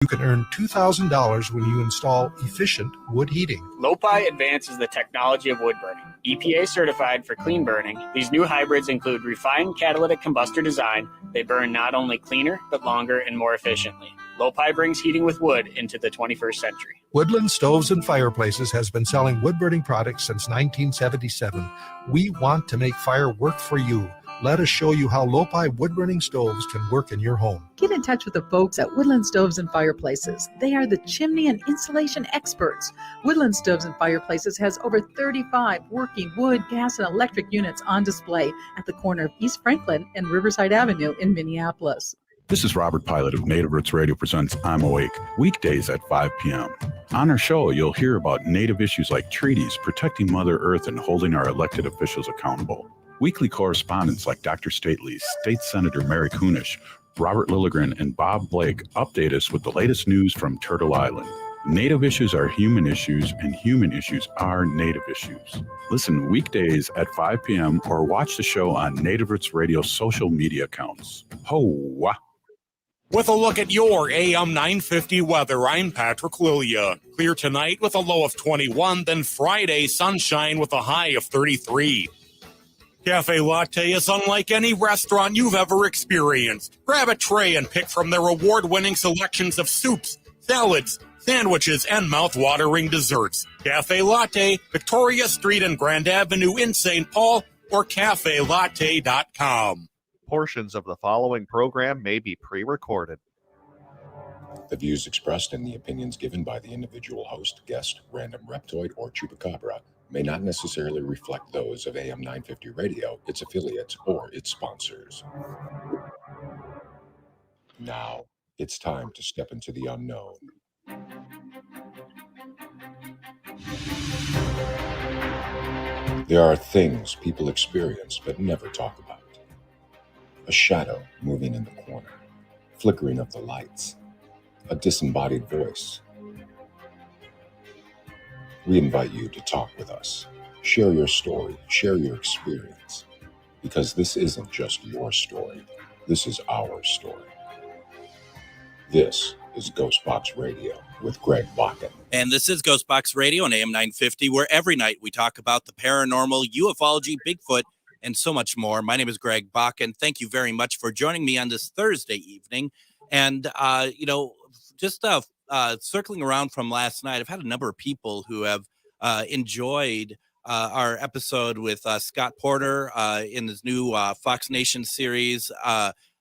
You can earn $2,000 when you install efficient wood heating. Lopi advances the technology of wood burning. EPA certified for clean burning, these new hybrids include refined catalytic combustor design. They burn not only cleaner, but longer and more efficiently. Lopi brings heating with wood into the 21st century. Woodland Stoves and Fireplaces has been selling wood-burning products since 1977. We want to make fire work for you. Let us show you how Lopi wood-burning stoves can work in your home. Get in touch with the folks at Woodland Stoves and Fireplaces. They are the chimney and insulation experts. Woodland Stoves and Fireplaces has over 35 working wood, gas, and electric units on display at the corner of East Franklin and Riverside Avenue in Minneapolis. This is Robert Pilot of Native Roots Radio presents I'm Awake, weekdays at 5 p.m. On our show, you'll hear about Native issues like treaties, protecting Mother Earth, and holding our elected officials accountable. Weekly correspondents like Dr. Stately, State Senator Mary Kunesh, Robert Lilligren, and Bob Blake update us with the latest news from Turtle Island. Native issues are human issues, and human issues are Native issues. Listen weekdays at 5 p.m. or watch the show on Native Roots Radio social media accounts. Ho-wah! With a look at your AM 950 weather, I'm Patrick Lilia. Clear tonight with a low of 21, then Friday sunshine with a high of 33. Cafe Latte is unlike any restaurant you've ever experienced. Grab a tray and pick from their award-winning selections of soups, salads, sandwiches, and mouth-watering desserts. Cafe Latte, Victoria Street and Grand Avenue in St. Paul, or cafelatte.com. Portions of the following program may be pre-recorded. The views expressed and the opinions given by the individual host, guest, random reptoid, or chupacabra may not necessarily reflect those of AM 950 Radio, its affiliates, or its sponsors. Now, it's time to step into the unknown. There are things people experience but never talk about. A shadow moving in the corner, flickering of the lights, a disembodied voice. We invite you to talk with us. Share your story, share your experience, because this isn't just your story. This is our story. This is GhostBox Radio with Greg Bakun. And this is GhostBox Radio on AM 950, where every night we talk about the paranormal, ufology, Bigfoot, and so much more. My name is Greg Bakun. Thank you very much for joining me on this Thursday evening. And, just circling around from last night, I've had a number of people who have enjoyed our episode with Scott Porter in his new Fox Nation series,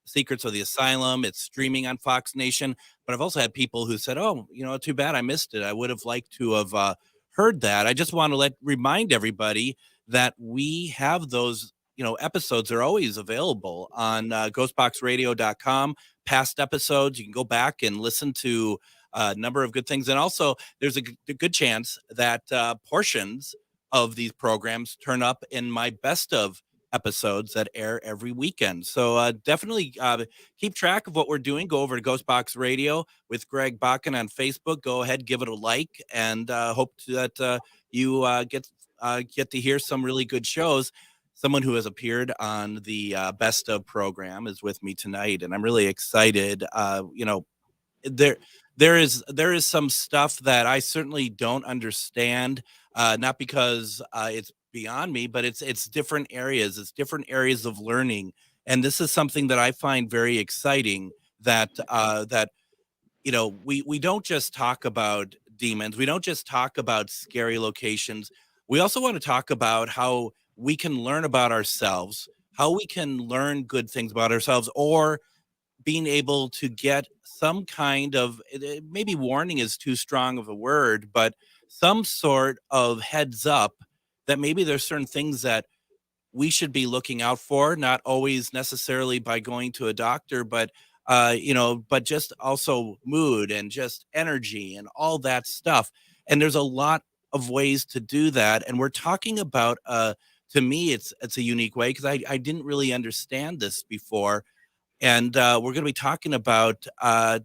Secrets of the Asylum. It's streaming on Fox Nation. But I've also had people who said, oh, too bad I missed it. I would have liked to have heard that. I just want to remind everybody that we have those, episodes are always available on ghostboxradio.com. Past episodes, you can go back and listen to a number of good things. And also, there's a good chance that portions of these programs turn up in my best of episodes that air every weekend. So definitely keep track of what we're doing. Go over to GhostBox Radio with Greg Bakun on Facebook. Go ahead, give it a like, and hope that you get to hear some really good shows. Someone who has appeared on the Best of program is with me tonight, and I'm really excited. There is some stuff that I certainly don't understand, not because it's beyond me, but it's different areas. It's different areas of learning, and this is something that I find very exciting. That we don't just talk about demons. We don't just talk about scary locations. We also want to talk about how we can learn about ourselves, how we can learn good things about ourselves, or being able to get some kind of, maybe warning is too strong of a word, but some sort of heads up that maybe there's certain things that we should be looking out for, not always necessarily by going to a doctor, but but just also mood and just energy and all that stuff. And there's a lot of ways to do that. And we're talking about, to me, it's a unique way, because I didn't really understand this before. And we're going to be talking about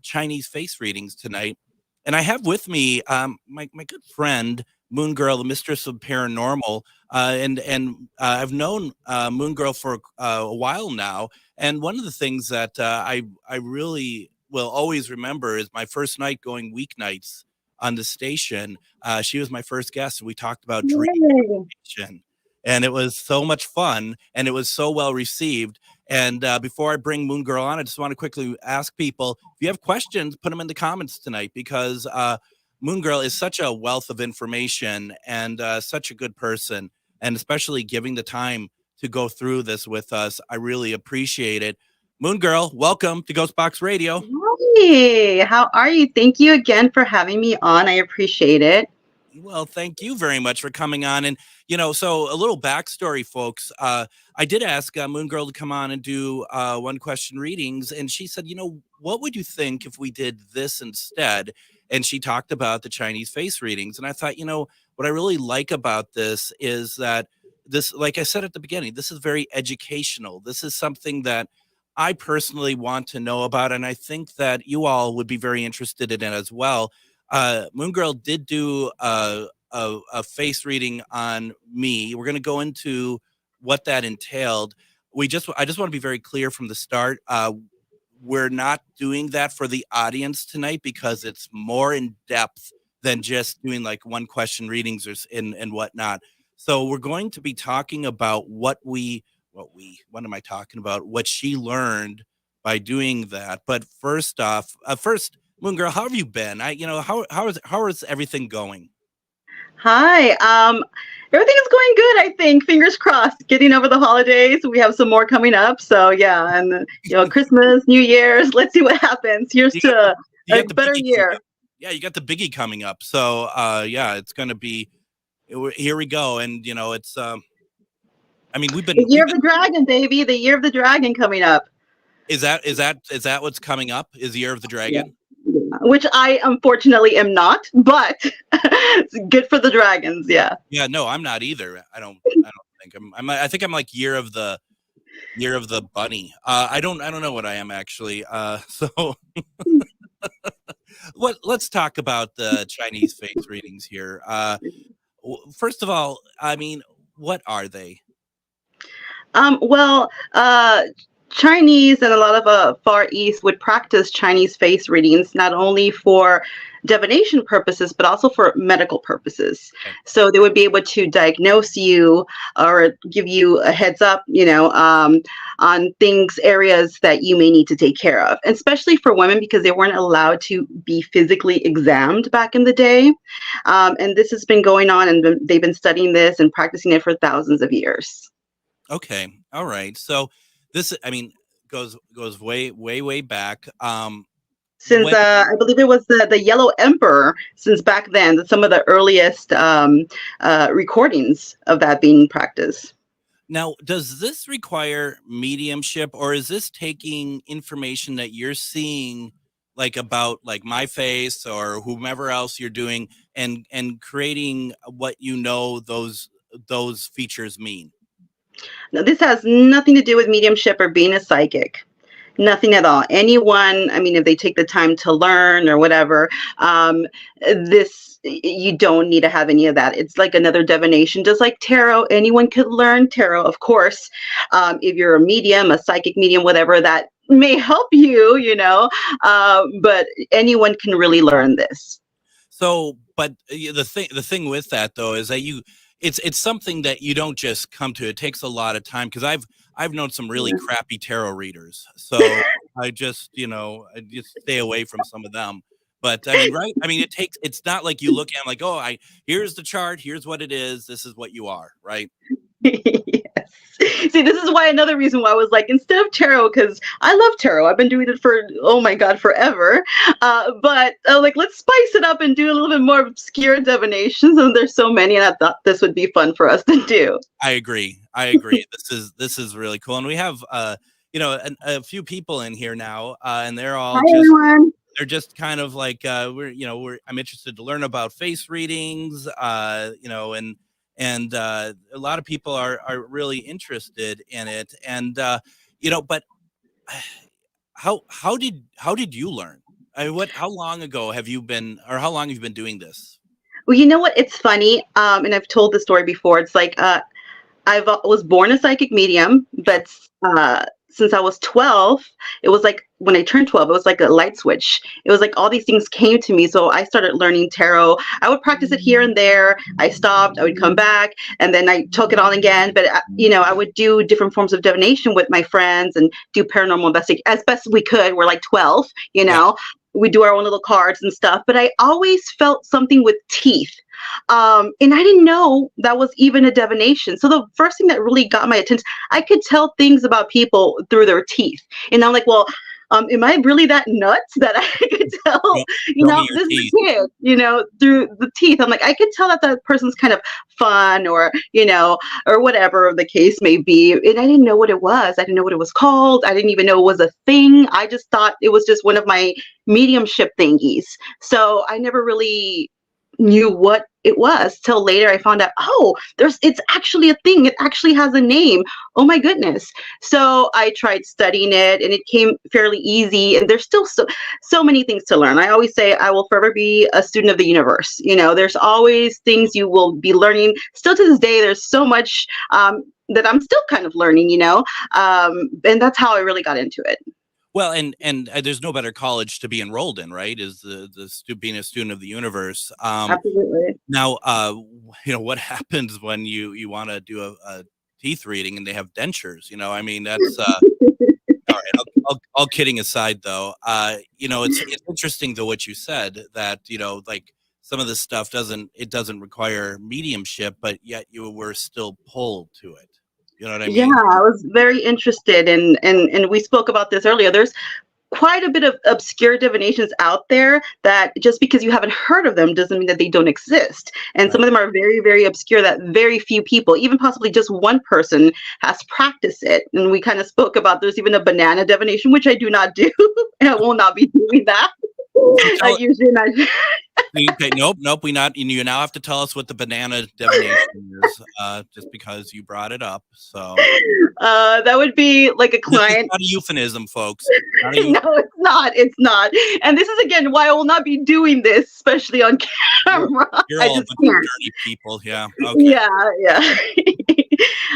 Chinese face readings tonight. And I have with me my good friend, Moon Girl, the Mistress of Paranormal. And I've known Moon Girl for a while now. And one of the things that I really will always remember is my first night going weeknights on the station. She was my first guest, and we talked about dream interpretation. And it was so much fun, and it was so well received. And before I bring Moon Girl on, I just want to quickly ask people, if you have questions, put them in the comments tonight, because Moon Girl is such a wealth of information and such a good person, and especially giving the time to go through this with us. I really appreciate it. Moon Girl, welcome to GhostBox Radio. Hey, how are you? Thank you again for having me on. I appreciate it. Well, thank you very much for coming on. And, so a little backstory, folks. I did ask Moon Girl to come on and do one question readings. And she said, what would you think if we did this instead? And she talked about the Chinese face readings. And I thought, what I really like about this is that this, like I said at the beginning, this is very educational. This is something that I personally want to know about. And I think that you all would be very interested in it as well. Moon Girl did do a face reading on me. We're going to go into what that entailed. I just want to be very clear from the start. We're not doing that for the audience tonight because it's more in depth than just doing like one question readings and whatnot. So we're going to be talking about what am I talking about? What she learned by doing that. But first off, Moon Girl, how have you been? How is everything going? Hi. Everything is going good, I think. Fingers crossed. Getting over the holidays. We have some more coming up. So yeah, and Christmas, New Year's. Let's see what happens. Here's to a better year. Yeah, you got the biggie coming up. So yeah, it's going to be. Here we go, and it's. We've been the year of the dragon, baby. The year of the dragon coming up. Is that what's coming up? Is the year of the dragon? Yeah. Which I unfortunately am not, but it's good for the dragons. Yeah. Yeah. No, I'm not either. I don't think I think I'm like year of the bunny. I don't know what I am actually. So let's talk about the Chinese face readings here. First of all, what are they? Chinese and a lot of Far East would practice Chinese face readings, not only for divination purposes, but also for medical purposes. Okay. So they would be able to diagnose you or give you a heads up, on areas that you may need to take care of, and especially for women because they weren't allowed to be physically examined back in the day. And this has been going on, and they've been studying this and practicing it for thousands of years. Okay. All right. So this, goes way back. Since I believe it was the Yellow Emperor, since back then, some of the earliest recordings of that being practiced. Now, does this require mediumship, or is this taking information that you're seeing, like about like my face or whomever else you're doing, and creating what those features mean? Now, this has nothing to do with mediumship or being a psychic. Nothing at all. Anyone, if they take the time to learn or whatever, you don't need to have any of that. It's like another divination, just like tarot. Anyone could learn tarot, of course. If you're a medium, a psychic medium, whatever, that may help you, but anyone can really learn this. So, but the thing with that though is that it's something that you don't just come to. It takes a lot of time, because I've known some really crappy tarot readers. So I just stay away from some of them. But right? It's not like you look at them like, oh, here's the chart, here's what it is, this is what you are, right? Yes. See, this is why another reason why I was like, instead of tarot, because I love tarot. I've been doing it for, oh my God, forever. But let's spice it up and do a little bit more obscure divinations. And there's so many, and I thought this would be fun for us to do. I agree. This is really cool. And we have, a few people in here now, and they're all everyone. They're just kind of like, I'm interested to learn about face readings, and a lot of people are really interested in it. And, but how did you learn? How long ago have you been, or how long have you been doing this? Well, you know what? It's funny. And I've told the story before. It's like, I was born a psychic medium, but since I was 12, it was like when I turned 12, it was like a light switch. It was like all these things came to me. So I started learning tarot. I would practice it here and there. I stopped, I would come back, and then I took it on again. But, I would do different forms of divination with my friends and do paranormal investigation as best we could. We're like 12, we do our own little cards and stuff. But I always felt something with teeth. And I didn't know that was even a divination. So the first thing that really got my attention, I could tell things about people through their teeth. And I'm like, well, am I really that nuts that I could tell, this is a kid, through the teeth? I'm like, I could tell that person's kind of fun or whatever the case may be. And I didn't know what it was. I didn't know what it was called. I didn't even know it was a thing. I just thought it was just one of my mediumship thingies. So I never really knew what it was till later. I found out, it's actually a thing. It actually has a name. Oh my goodness. So I tried studying it and it came fairly easy, and there's still so many things to learn. I always say I will forever be a student of the universe. There's always things you will be learning. Still to this day, there's so much that I'm still kind of learning, and that's how I really got into it. Well, and there's no better college to be enrolled in, right? Is being a student of the universe. Absolutely. Now, what happens when you want to do a teeth reading and they have dentures? I mean, that's all right. All kidding aside, though, it's interesting though what you said that like some of this stuff doesn't require mediumship, but yet you were still pulled to it. You know what I mean? Yeah, I was very interested and we spoke about this earlier. There's quite a bit of obscure divinations out there that just because you haven't heard of them doesn't mean that they don't exist. And some of them are very, very obscure that very few people, even possibly just one person, has practiced it. And we kind of spoke about there's even a banana divination, which I do not do. And I will not be doing that. I usually not. Okay, nope. You now have to tell us what the banana divination is, just because you brought it up. So that would be like a client. Not a euphemism, folks. No, it's not. And this is again why I will not be doing this, especially on camera. You're all a bunch of dirty people, yeah. Okay. Yeah.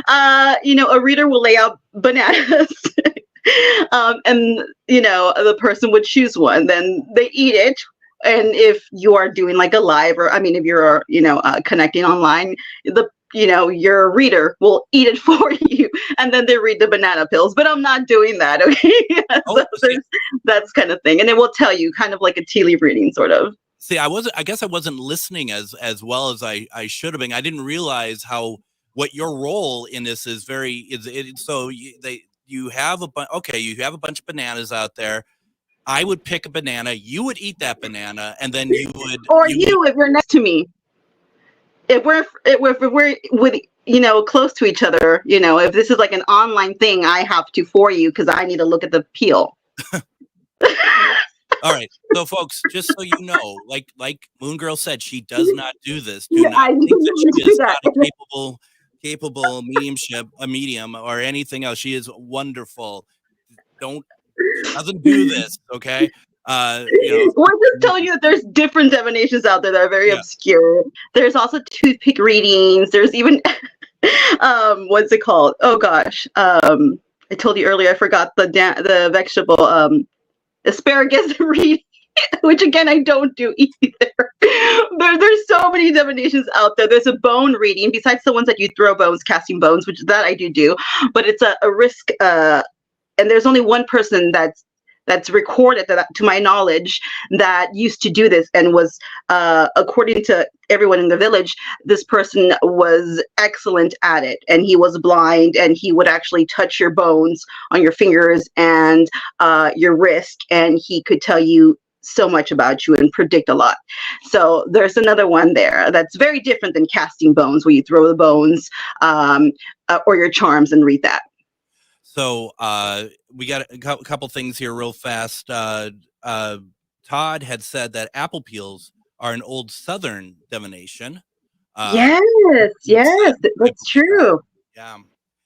A reader will lay out bananas. And the person would choose one, then they eat it. And if you are doing like a live, or if you're connecting online, your reader will eat it for you, and then they read the banana pills. But I'm not doing that, okay? That's kind of thing, and it will tell you kind of like a tea leaf reading, sort of. See, I guess I wasn't listening as well as I should have been. I didn't realize what your role in this is. You have a bunch of bananas out there. I would pick a banana. You would eat that banana, and then you would. Or if you're next to me. If we're with close to each other, if this is like an online thing, I have to for you because I need to look at the peel. All right, so folks, just so you know, like Moon Girl said, she does not do this. Do not think that she is not a capable medium or anything else. She is wonderful. Doesn't do this, okay? We're just telling you that there's different divinations out there that are very obscure. There's also toothpick readings. There's even what's it called? Oh gosh, I told you earlier. I forgot the vegetable asparagus reading, which again I don't do either. There's so many divinations out there. There's a bone reading besides the ones that you throw bones, casting bones, which that I do, but it's a risk. And there's only one person that's recorded to my knowledge that used to do this and was, according to everyone in the village, this person was excellent at it, and he was blind, and he would actually touch your bones on your fingers and your wrist, and he could tell you so much about you and predict a lot. So there's another one there that's very different than casting bones, where you throw the bones or your charms and read that. So we got a couple things here real fast. Todd had said that apple peels are an old Southern divination. Yes, that's true. Yeah.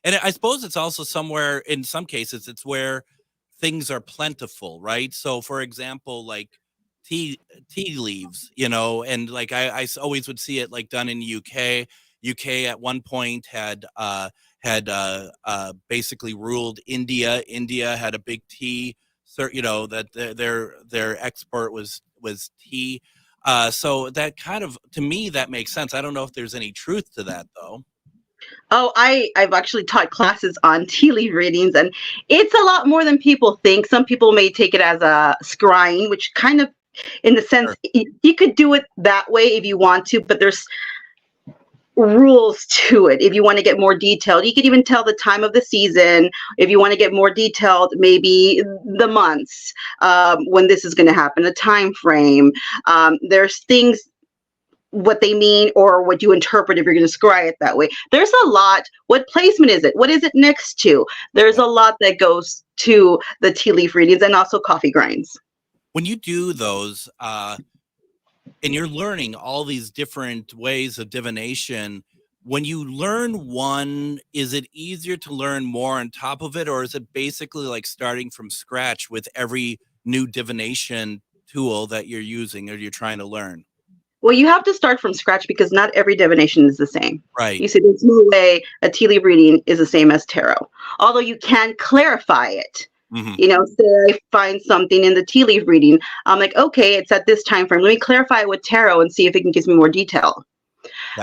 And I suppose it's also somewhere, in some cases, it's where things are plentiful, right? So, for example, like tea leaves, and like I always would see it like done in the UK. UK at one point had basically ruled India. India had a big tea that their export was tea. So that kind of, to me, that makes sense. I don't know if there's any truth to that, though. Oh, I've actually taught classes on tea leaf readings, and it's a lot more than people think. Some people may take it as a scrying, which kind of, in the sense, you could do it that way if you want to, but there's rules to it. If you want to get more detailed, you could even tell the time of the season. If you want to get more detailed, maybe the months when this is going to happen, a time frame. There's things, what they mean or what you interpret if you're going to scry it that way. There's a lot. What placement is it? What is it next to? There's a lot that goes to the tea leaf readings, and also coffee grinds. When you do those, and you're learning all these different ways of divination, when you learn one, is it easier to learn more on top of it, or is it basically like starting from scratch with every new divination tool that you're using or you're trying to learn? Well, you have to start from scratch because not every divination is the same. Right. You see, there's no way a tea leaf reading is the same as tarot, although you can clarify it. Mm-hmm. You know, say I find something in the tea leaf reading, I'm like, okay, it's at this time frame. Let me clarify it with tarot and see if it can give me more detail.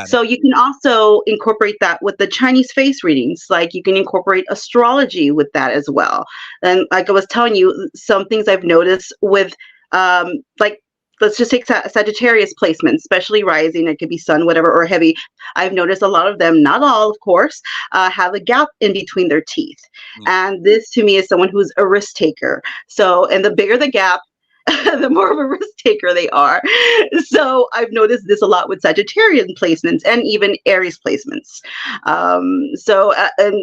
So you can also incorporate that with the Chinese face readings. Like you can incorporate astrology with that as well. And like I was telling you, some things I've noticed with, like, let's just take Sagittarius placements, especially rising. It could be sun, whatever, or heavy. I've noticed a lot of them, not all, of course, have a gap in between their teeth. And this to me is someone who's a risk taker. So, and the bigger the gap, the more of a risk taker they are. So I've noticed this a lot with Sagittarian placements and even Aries placements. And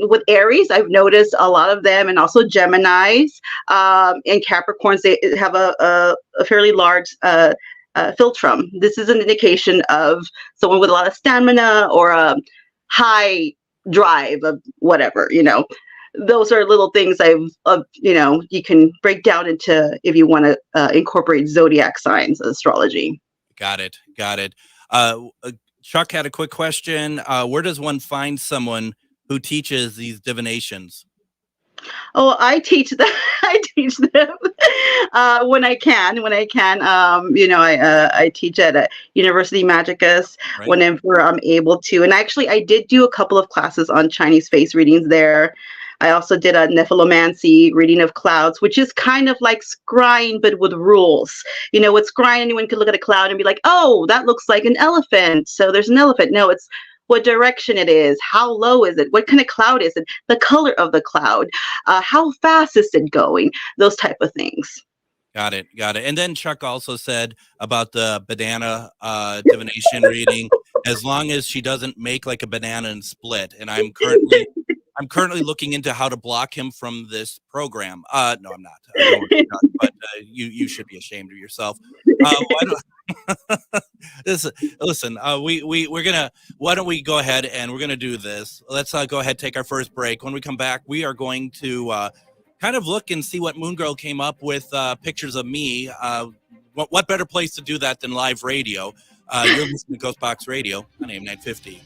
with Aries, I've noticed a lot of them, and also Geminis and Capricorns, they have a fairly large philtrum. This is an indication of someone with a lot of stamina or a high drive of whatever, you know. Those are little things you can break down into if you want to incorporate zodiac signs astrology. Got it. Chuck had a quick question. Where does one find someone who teaches these divinations? Oh, I teach them. I teach them when I can. I teach at University Magicus whenever I'm able to. And actually, I did do a couple of classes on Chinese face readings there. I also did a Nephilomancy reading of clouds, which is kind of like scrying, but with rules. You know, with scrying, anyone could look at a cloud and be like, oh, that looks like an elephant. So there's an elephant. No, it's what direction it is. How low is it? What kind of cloud is it? The color of the cloud. How fast is it going? Those type of things. Got it. And then Chuck also said about the banana divination reading, as long as she doesn't make like a banana and split. And I'm currently looking into how to block him from this program. No, I'm not. But you should be ashamed of yourself. Listen. Why don't we go ahead and we're gonna do this? Let's go ahead, take our first break. When we come back, we are going to kind of look and see what Moon Girl came up with. Pictures of me. What better place to do that than live radio? You're listening to GhostBox Radio on AM 950.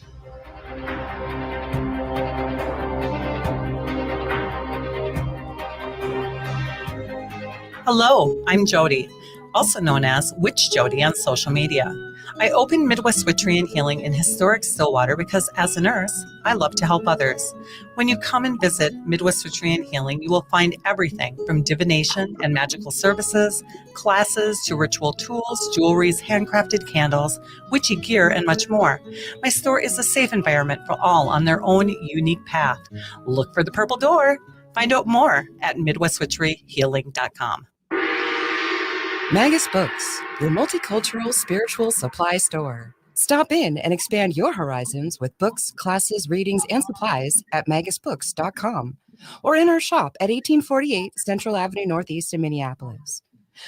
Hello, I'm Jody, also known as Witch Jody on social media. I opened Midwest Witchery and Healing in historic Stillwater because as a nurse, I love to help others. When you come and visit Midwest Witchery and Healing, you will find everything from divination and magical services, classes to ritual tools, jewelries, handcrafted candles, witchy gear, and much more. My store is a safe environment for all on their own unique path. Look for the purple door. Find out more at MidwestWitcheryHealing.com. Magus Books, your multicultural spiritual supply store. Stop in and expand your horizons with books, classes, readings, and supplies at magusbooks.com or in our shop at 1848 Central Avenue Northeast in Minneapolis.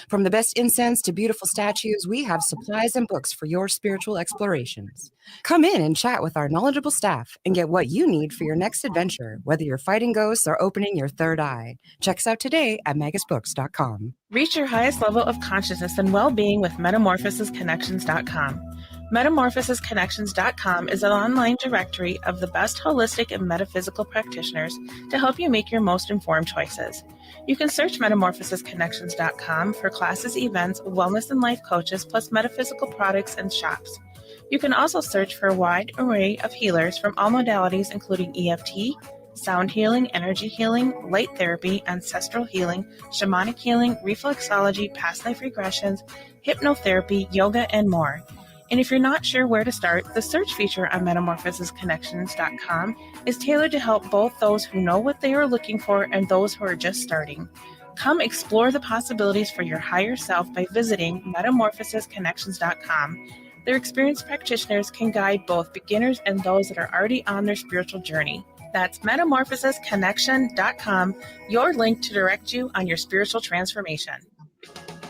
From the best incense to beautiful statues, we have supplies and books for your spiritual explorations. Come in and chat with our knowledgeable staff and get what you need for your next adventure, whether you're fighting ghosts or opening your third eye. Check us out today at magusbooks.com. Reach your highest level of consciousness and well-being with metamorphosisconnections.com. Metamorphosisconnections.com is an online directory of the best holistic and metaphysical practitioners to help you make your most informed choices. You can search metamorphosisconnections.com for classes, events, wellness and life coaches, plus metaphysical products and shops. You can also search for a wide array of healers from all modalities, including EFT, sound healing, energy healing, light therapy, ancestral healing, shamanic healing, reflexology, past life regressions, hypnotherapy, yoga, and more. And if you're not sure where to start, the search feature on metamorphosisconnections.com is tailored to help both those who know what they are looking for and those who are just starting. Come explore the possibilities for your higher self by visiting metamorphosisconnections.com. Their experienced practitioners can guide both beginners and those that are already on their spiritual journey. That's metamorphosisconnection.com, your link to direct you on your spiritual transformation.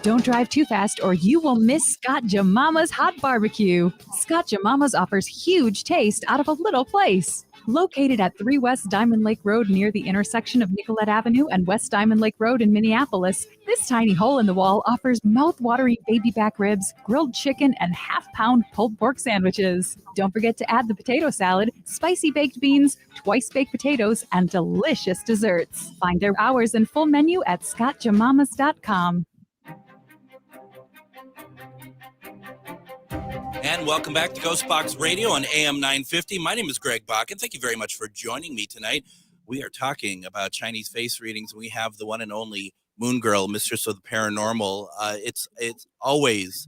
Don't drive too fast or you will miss Scott Jemama's Hot Barbecue. Scott Jemama's offers huge taste out of a little place. Located at 3 West Diamond Lake Road near the intersection of Nicollet Avenue and West Diamond Lake Road in Minneapolis, this tiny hole in the wall offers mouth-watering baby back ribs, grilled chicken, and half-pound pulled pork sandwiches. Don't forget to add the potato salad, spicy baked beans, twice-baked potatoes, and delicious desserts. Find their hours and full menu at scottjemamas.com. And welcome back to GhostBox Radio on AM 950. My name is Greg Bakun. Thank you very much for joining me tonight. We are talking about Chinese face readings. We have the one and only Moon Girl, Mistress of the Paranormal. It's always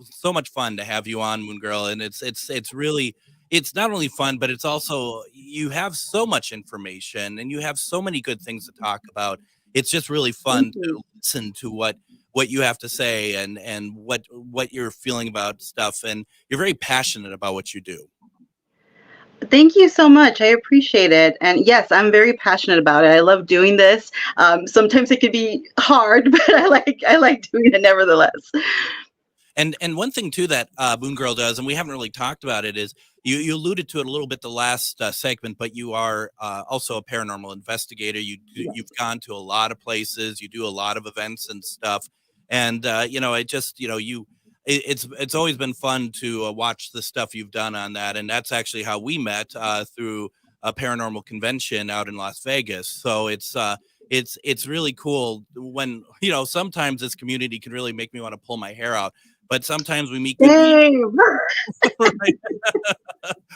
so much fun to have you on, Moon Girl, and it's not only fun, but it's also, you have so much information and you have so many good things to talk about. It's just really fun to listen to what you have to say and what you're feeling about stuff, and you're very passionate about what you do. Thank you so much. I appreciate it. And yes, I'm very passionate about it. I love doing this. Sometimes it can be hard, but I like doing it nevertheless. And one thing too that Moon Girl does, and we haven't really talked about it, is you alluded to it a little bit the last segment, but you are also a paranormal investigator. You've gone to a lot of places. You do a lot of events and stuff. And it's always been fun to watch the stuff you've done on that. And that's actually how we met through a paranormal convention out in Las Vegas. So it's really cool when, sometimes this community can really make me want to pull my hair out. But sometimes we meet good people. Right?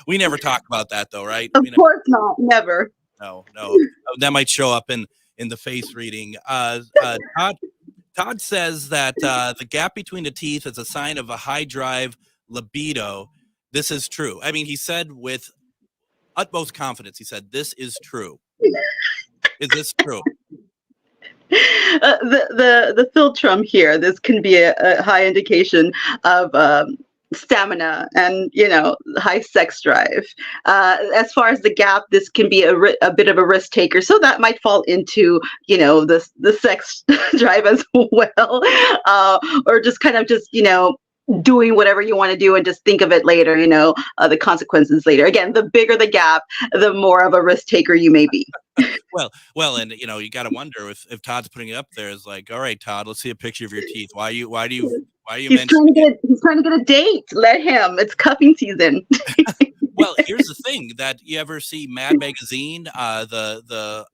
We never talk about that though, right? Of course not. Never. No. That might show up in the face reading. Todd says that the gap between the teeth is a sign of a high drive libido. This is true. I mean, he said with utmost confidence, he said, this is true. Is this true? The philtrum here, this can be a high indication of stamina and high sex drive. As far as the gap, this can be a bit of a risk taker, so that might fall into the sex drive as well, or just kind of doing whatever you want to do and just think of it later, the consequences later. Again, the bigger the gap, the more of a risk taker you may be. Well, and you got to wonder if Todd's putting it up there is like, all right, Todd, let's see a picture of your teeth. Why do you he's trying to get a date. Let him. It's cuffing season. Well, here's the thing: that you ever see Mad Magazine? The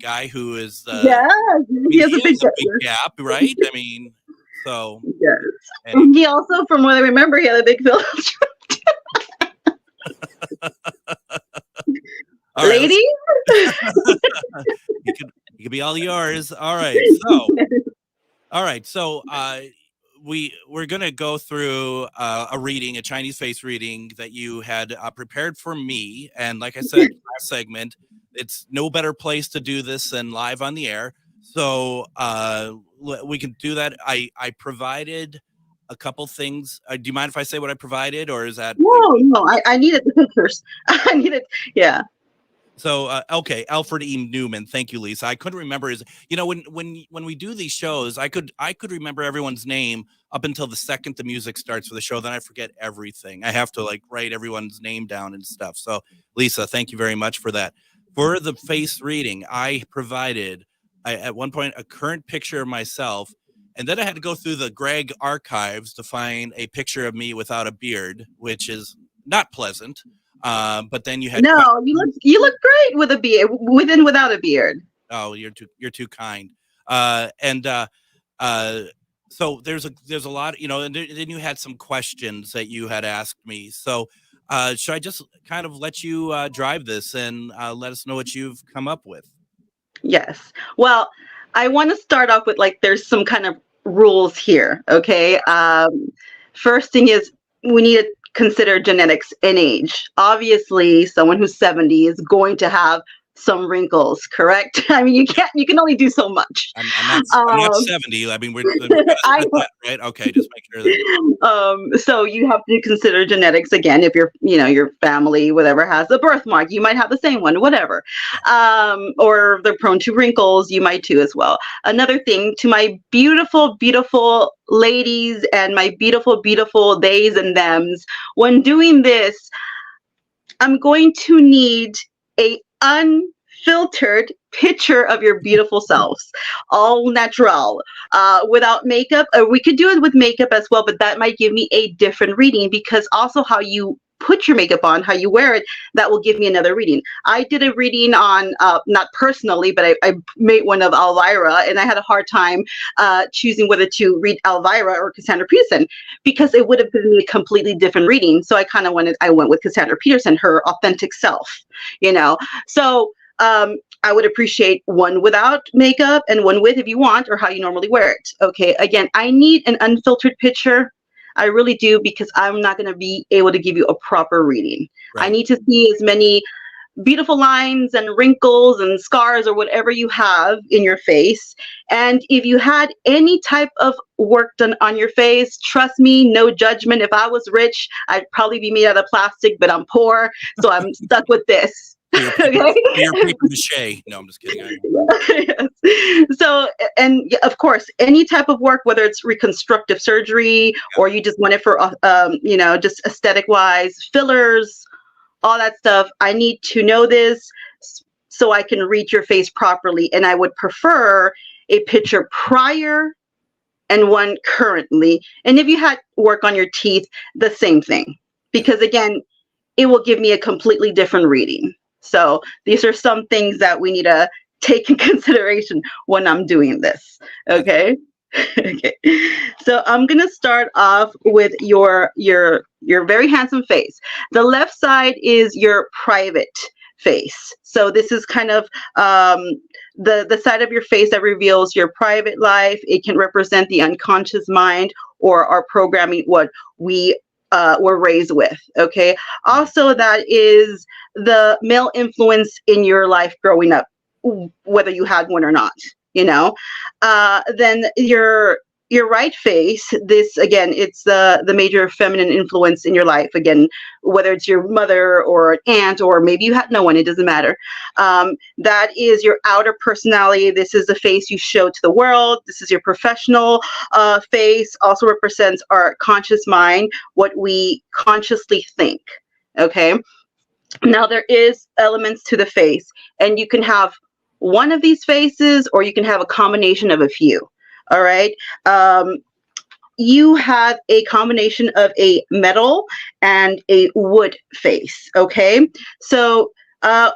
guy who is he has a big gap, right? I mean, so yes. And he also, from what I remember, he had a big philtrum. Lady, he could be all yours. All right. So we're gonna go through a Chinese face reading that you had prepared for me, and like I said last segment, it's no better place to do this than live on the air. So we can do that. I provided a couple things. Do you mind if I say what I provided, or is that? No. I needed the pictures. I needed, yeah. So, okay, Alfred E. Newman. Thank you, Lisa. I couldn't remember his, when we do these shows, I could remember everyone's name up until the second the music starts for the show. Then I forget everything. I have to write everyone's name down and stuff. So, Lisa, thank you very much for that. For the face reading, I provided at one point a current picture of myself And then I had to go through the Greg archives to find a picture of me without a beard, which is not pleasant. But then you had you look great with a beard, with and without a beard. Oh, you're too kind. So there's a lot, and then you had some questions that you had asked me. So should I just kind of let you drive this and let us know what you've come up with? Yes. Well, I want to start off with there's some kind of rules here. Okay. First thing is we need to consider genetics and age. Obviously, someone who's 70 is going to have some wrinkles, correct? I mean, you can only do so much. I'm not 70. I mean, we're right? Okay, just make sure that. So you have to consider genetics again. If your family, whatever, has a birthmark, you might have the same one, whatever. Or they're prone to wrinkles, you might too as well. Another thing, to my beautiful, beautiful ladies and my beautiful, beautiful theys and thems, when doing this, I'm going to need a unfiltered picture of your beautiful selves, all natural, without makeup. We could do it with makeup as well, but that might give me a different reading, because also how you put your makeup on, how you wear it, that will give me another reading. I did a reading on, not personally, but I made one of Elvira, and I had a hard time choosing whether to read Elvira or Cassandra Peterson, because it would have given me a completely different reading. So I went with Cassandra Peterson, her authentic self, So I would appreciate one without makeup and one with, if you want, or how you normally wear it. Okay, again, I need an unfiltered picture. I really do, because I'm not going to be able to give you a proper reading. Right. I need to see as many beautiful lines and wrinkles and scars or whatever you have in your face. And if you had any type of work done on your face, trust me, no judgment. If I was rich, I'd probably be made out of plastic, but I'm poor, so I'm stuck with this. You're paper mache. No, I'm just kidding. Yes. So, and of course, any type of work, whether it's reconstructive surgery or you just want it for, just aesthetic wise, fillers, all that stuff, I need to know this so I can read your face properly. And I would prefer a picture prior and one currently. And if you had work on your teeth, the same thing, because again, it will give me a completely different reading. So these are some things that we need to take in consideration when I'm doing this. Okay. Okay. So I'm going to start off with your very handsome face. The left side is your private face. So this is kind of the side of your face that reveals your private life. It can represent the unconscious mind or our programming, what we were raised with. Okay. Also, that is the male influence in your life growing up, whether you had one or not, then your right face, this again, it's the major feminine influence in your life. Again, whether it's your mother or an aunt, or maybe you had no one, it doesn't matter. That is your outer personality. This is the face you show to the world. This is your professional face. Also represents our conscious mind, what we consciously think. Okay. Now there is elements to the face, and you can have one of these faces, or you can have a combination of a few. All right. You have a combination of a metal and a wood face. Okay. So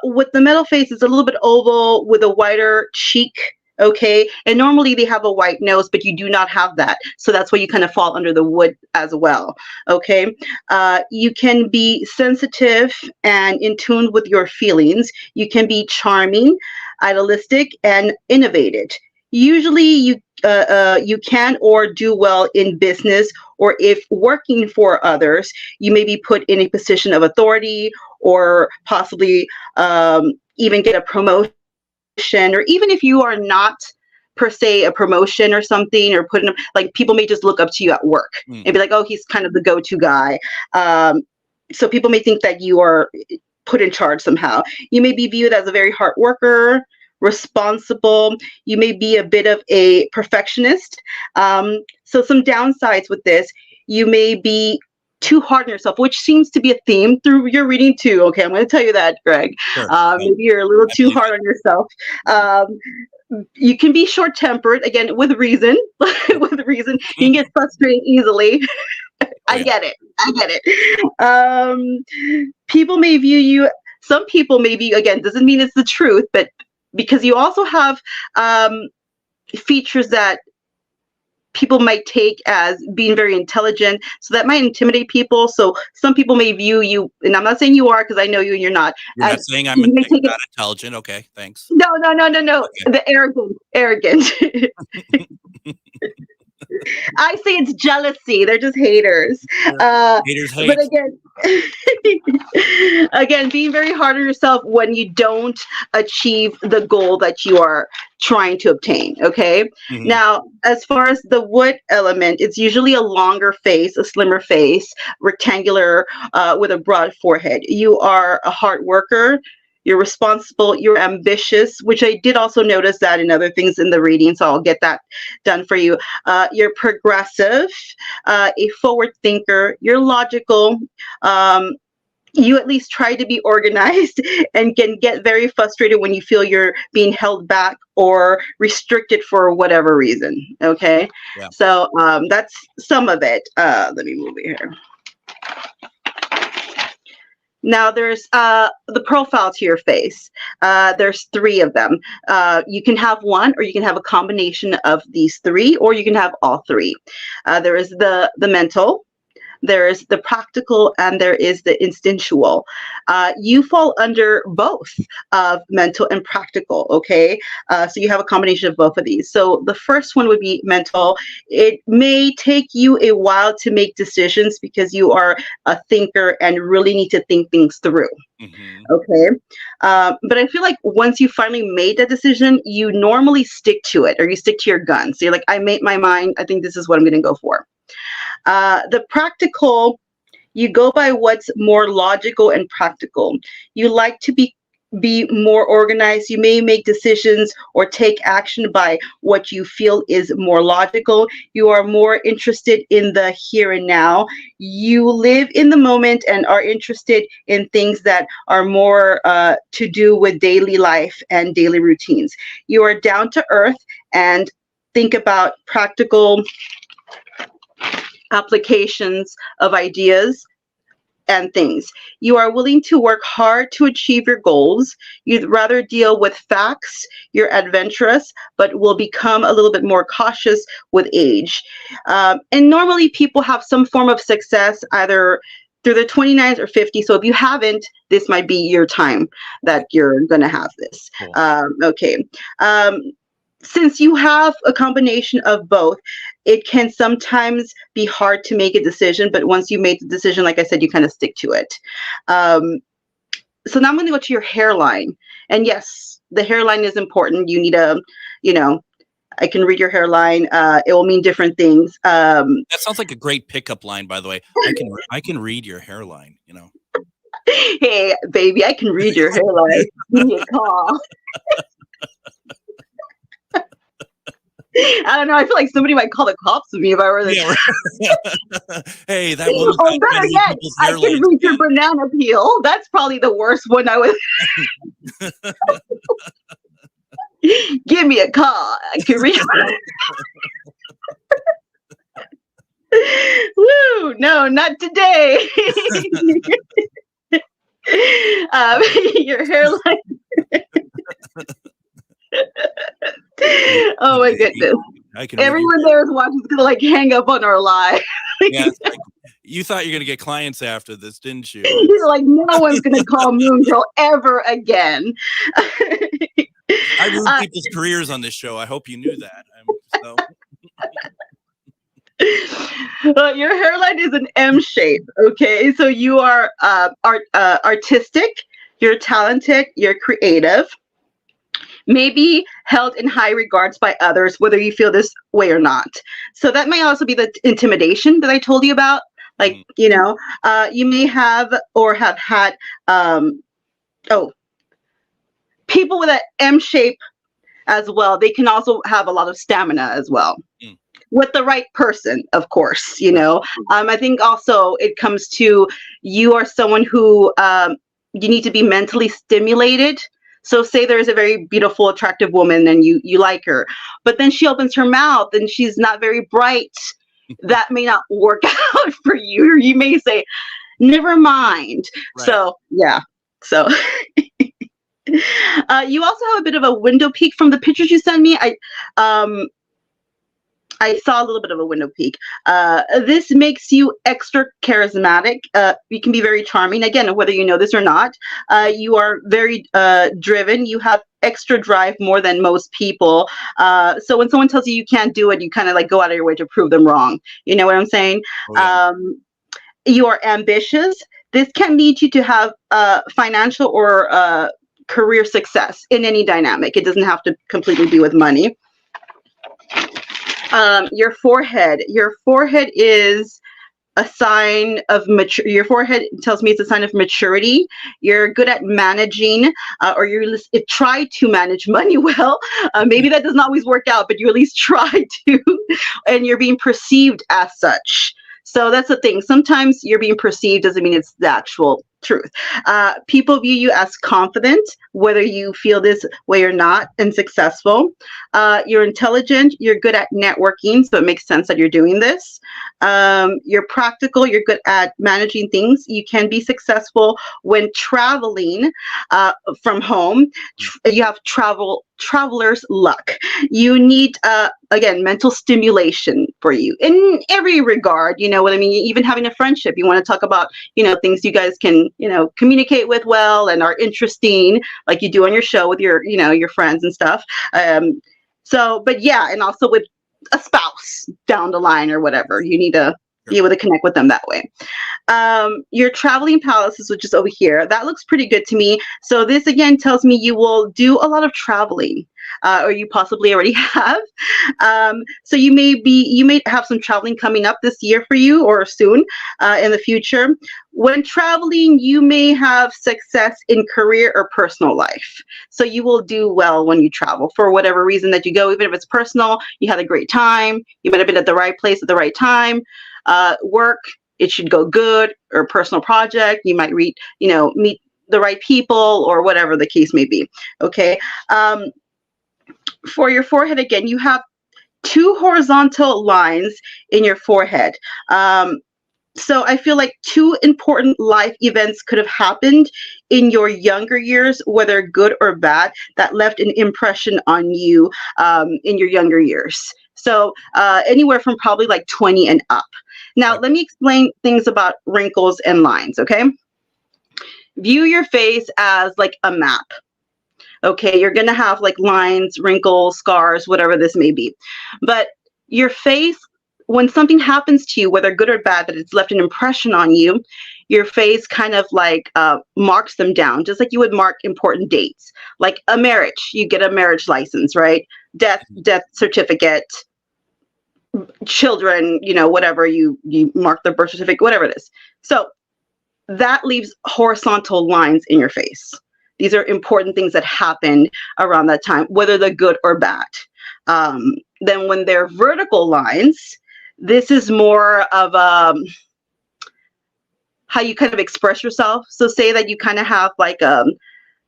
with the metal face, it's a little bit oval with a wider cheek. Okay. And normally they have a white nose, but you do not have that. So that's why you kind of fall under the wood as well. Okay. You can be sensitive and in tune with your feelings. You can be charming, idealistic, and innovative. Usually you can or do well in business, or if working for others, you may be put in a position of authority, or possibly even get a promotion. Or even if you are not per se a promotion or something, or put in, like, people may just look up to you at work and be like, oh, he's kind of the go-to guy. So people may think that you are put in charge somehow. You may be viewed as a very hard worker, responsible. You may be a bit of a perfectionist. So some downsides with this, you may be too hard on yourself, which seems to be a theme through your reading too. Okay, I'm going to tell you that, Greg. Sure. Maybe you're a little too hard on yourself. You can be short-tempered, again, with reason. With reason. You can get frustrated easily. I get it. People may view you, some people may view, again, doesn't mean it's the truth, but because you also have features that people might take as being very intelligent, so that might intimidate people. So some people may view you, and I'm not saying you are, because I know you and you're not. You're not saying I'm not intelligent. Okay, thanks. No. Okay. The arrogant. I say it's jealousy. They're just haters. Haters hate. But again, being very hard on yourself when you don't achieve the goal that you are trying to obtain. Okay. Mm-hmm. Now, as far as the wood element, it's usually a longer face, a slimmer face, rectangular, with a broad forehead. You are a hard worker. You're responsible, you're ambitious, which I did also notice that in other things in the reading, so I'll get that done for you. You're progressive, a forward thinker, you're logical, you at least try to be organized and can get very frustrated when you feel you're being held back or restricted for whatever reason, okay? Yeah. So that's some of it. Let me move it here. Now there's the profile to your face. There's 3 of them. You can have one, or you can have a combination of these 3, or you can have all 3. There is the mental, there is the practical, and there is the instinctual. You fall under both of mental and practical, okay? So you have a combination of both of these. So the first one would be mental. It may take you a while to make decisions because you are a thinker and really need to think things through, okay? But I feel like once you finally made that decision, you normally stick to it, or you stick to your guns. So you're like, I made my mind. I think this is what I'm going to go for. The practical, you go by what's more logical and practical. You like to be more organized. You may make decisions or take action by what you feel is more logical. You are more interested in the here and now. You live in the moment and are interested in things that are more to do with daily life and daily routines. You are down to earth and think about practical applications of ideas and things. You are willing to work hard to achieve your goals. You'd rather deal with facts. You're adventurous, but will become a little bit more cautious with age. And normally people have some form of success either through the 29s or 50s. So if you haven't, this might be your time that you're going to have this. Cool. Okay. Since you have a combination of both, it can sometimes be hard to make a decision, but once you make the decision, like I said, you kind of stick to it. So now I'm going to go to your hairline. And yes, the hairline is important. You need a, I can read your hairline. It will mean different things. That sounds like a great pickup line, by the way. I can read your hairline, Hey, baby, I can read your hairline. Give me a call. I don't know. I feel like somebody might call the cops on me if I were there. Yeah. Hey, that woman. Oh, better yet, I can read your banana peel. That's probably the worst one I would. Give me a call. I can read. Woo! No, not today. Your hairline. Oh my goodness! Everyone there is watching is gonna hang up on our live. Yeah, you thought you're gonna get clients after this, didn't you? You're like, no one's gonna call Moon Girl ever again. I ruin people's careers on this show. I hope you knew that. Your hairline is an M shape. Okay, so you are artistic. You're talented. You're creative. May be held in high regards by others, whether you feel this way or not. So that may also be the intimidation that I told you about. You may have or have had, people with an M shape as well. They can also have a lot of stamina as well. With the right person, of course, I think also it comes to, you are someone who, you need to be mentally stimulated. So say there's a very beautiful, attractive woman and you like her, but then she opens her mouth and she's not very bright. That may not work out for you. Or you may say, never mind. Right. So, yeah. So you also have a bit of a window peek from the pictures you sent me. I saw a little bit of a window peek. This makes you extra charismatic. You can be very charming. Again, whether you know this or not, you are very driven. You have extra drive more than most people. So when someone tells you you can't do it, you kind of like go out of your way to prove them wrong. You know what I'm saying? Oh, yeah. You are ambitious. This can lead you to have financial or career success in any dynamic. It doesn't have to completely be with money. Your forehead is a sign of your forehead tells me it's a sign of maturity. You're good at managing, or you try to manage money well. Maybe that doesn't always work out, but you at least try to, and you're being perceived as such. So that's the thing. Sometimes you're being perceived doesn't mean it's the actual truth. People view you as confident, whether you feel this way or not, and successful. You're intelligent. You're good at networking, so it makes sense that you're doing this. You're practical. You're good at managing things. You can be successful when traveling from home. You have traveler's luck. You need, again, mental stimulation for you in every regard. You know what I mean? Even having a friendship, you want to talk about, things you guys can, communicate with well and are interesting, like you do on your show with your, your friends and stuff. But yeah, and also with a spouse down the line or whatever, you need to be able to connect with them that way. Your traveling palaces, which is over here, that looks pretty good to me. So this again tells me you will do a lot of traveling, or you possibly already have. So you may have some traveling coming up this year for you, or soon in the future. When traveling, you may have success in career or personal life. So you will do well when you travel for whatever reason that you go, even if it's personal, you had a great time, you might have been at the right place at the right time. Work, it should go good, or personal project, you might meet the right people, or whatever the case may be. Okay. For your forehead, again, you have 2 horizontal lines in your forehead. So I feel like 2 important life events could have happened in your younger years, whether good or bad, that left an impression on you in your younger years. So anywhere from probably like 20 and up. Now, let me explain things about wrinkles and lines, okay? View your face as like a map. Okay, you're going to have like lines, wrinkles, scars, whatever this may be. But your face, when something happens to you, whether good or bad, that it's left an impression on you, your face kind of like marks them down, just like you would mark important dates. Like a marriage, you get a marriage license, right? Death certificate, children, whatever, you mark the birth certificate, whatever it is. So that leaves horizontal lines in your face. These are important things that happened around that time, whether they're good or bad. Then when they're vertical lines, this is more of how you kind of express yourself. So say that you kind of have like the